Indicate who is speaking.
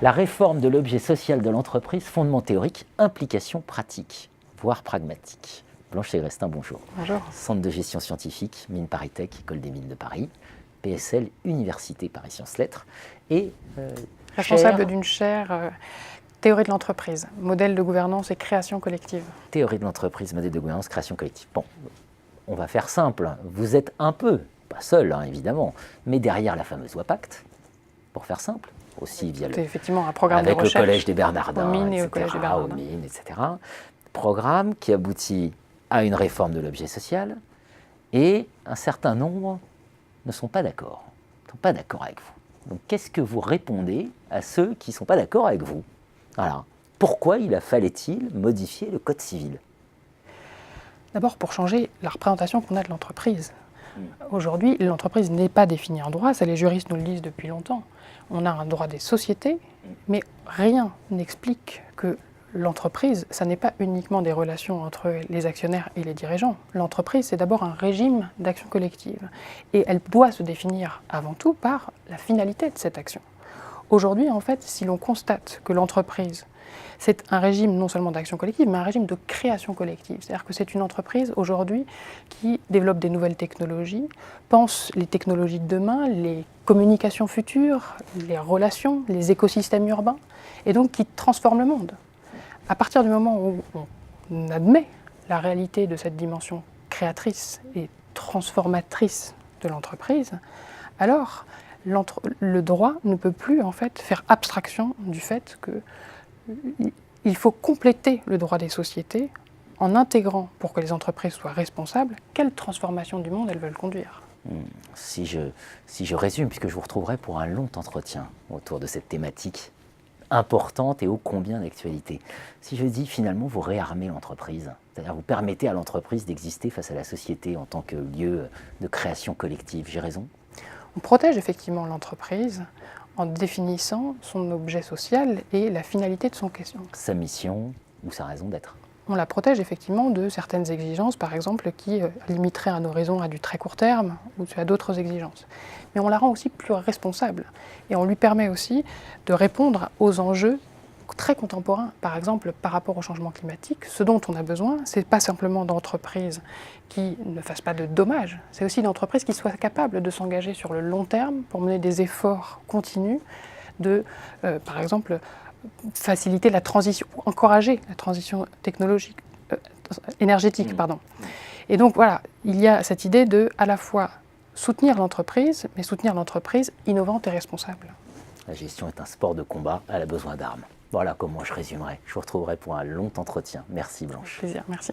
Speaker 1: La réforme de l'objet social de l'entreprise, fondement théorique, implication pratique, voire pragmatique. Blanche Ségrestin, bonjour.
Speaker 2: Bonjour.
Speaker 1: Centre de gestion scientifique, Mines ParisTech, École des Mines de Paris, PSL, Université Paris Sciences Lettres et
Speaker 2: responsable d'une chaire théorie de l'entreprise, modèle de gouvernance et création collective.
Speaker 1: Théorie de l'entreprise, modèle de gouvernance, création collective. Bon, on va faire simple. Vous êtes un peu, pas seul évidemment, mais derrière la fameuse loi Pacte, pour faire simple. Aussi via
Speaker 2: effectivement un programme
Speaker 1: avec
Speaker 2: de recherche
Speaker 1: le Collège des Bernardins,
Speaker 2: aux mines
Speaker 1: etc.,
Speaker 2: et au Collège des Bernardins.
Speaker 1: aux mines, etc. Programme qui aboutit à une réforme de l'objet social et un certain nombre ne sont pas d'accord, avec vous. Donc qu'est-ce que vous répondez à ceux qui ne sont pas d'accord avec vous? Voilà. Pourquoi fallait-il modifier le Code civil?
Speaker 2: D'abord pour changer la représentation qu'on a de l'entreprise. Aujourd'hui, l'entreprise n'est pas définie en droit, ça les juristes nous le disent depuis longtemps. On a un droit des sociétés, mais rien n'explique que l'entreprise, ça n'est pas uniquement des relations entre les actionnaires et les dirigeants. L'entreprise, c'est d'abord un régime d'action collective. Et elle doit se définir avant tout par la finalité de cette action. Aujourd'hui, en fait, si l'on constate que l'entreprise, c'est un régime non seulement d'action collective, mais un régime de création collective. C'est-à-dire que c'est une entreprise aujourd'hui qui développe des nouvelles technologies, pense les technologies de demain, les communications futures, les relations, les écosystèmes urbains, et donc qui transforme le monde. À partir du moment où on admet la réalité de cette dimension créatrice et transformatrice de l'entreprise, alors le droit ne peut plus en fait faire abstraction du fait qu'il faut compléter le droit des sociétés en intégrant, pour que les entreprises soient responsables, quelle transformation du monde elles veulent conduire.
Speaker 1: Si je résume, puisque je vous retrouverai pour un long entretien autour de cette thématique importante et ô combien d'actualité. Si je dis finalement vous réarmez l'entreprise, c'est-à-dire vous permettez à l'entreprise d'exister face à la société en tant que lieu de création collective, j'ai raison?
Speaker 2: On protège effectivement l'entreprise en définissant son objet social et la finalité de son question.
Speaker 1: Sa mission ou sa raison d'être.
Speaker 2: On la protège effectivement de certaines exigences, par exemple, qui limiteraient un horizon à du très court terme ou à d'autres exigences. Mais on la rend aussi plus responsable et on lui permet aussi de répondre aux enjeux très contemporains. Par exemple, par rapport au changement climatique, ce dont on a besoin, ce n'est pas simplement d'entreprises qui ne fassent pas de dommages, c'est aussi d'entreprises qui soient capables de s'engager sur le long terme pour mener des efforts continus de, par exemple, faciliter la transition, encourager la transition technologique, énergétique, pardon. Et donc voilà, il y a cette idée de à la fois soutenir l'entreprise, mais soutenir l'entreprise innovante et responsable.
Speaker 1: La gestion est un sport de combat, elle a besoin d'armes. Voilà comment je résumerai. Je vous retrouverai pour un long entretien. Merci Blanche.
Speaker 2: Avec plaisir, merci.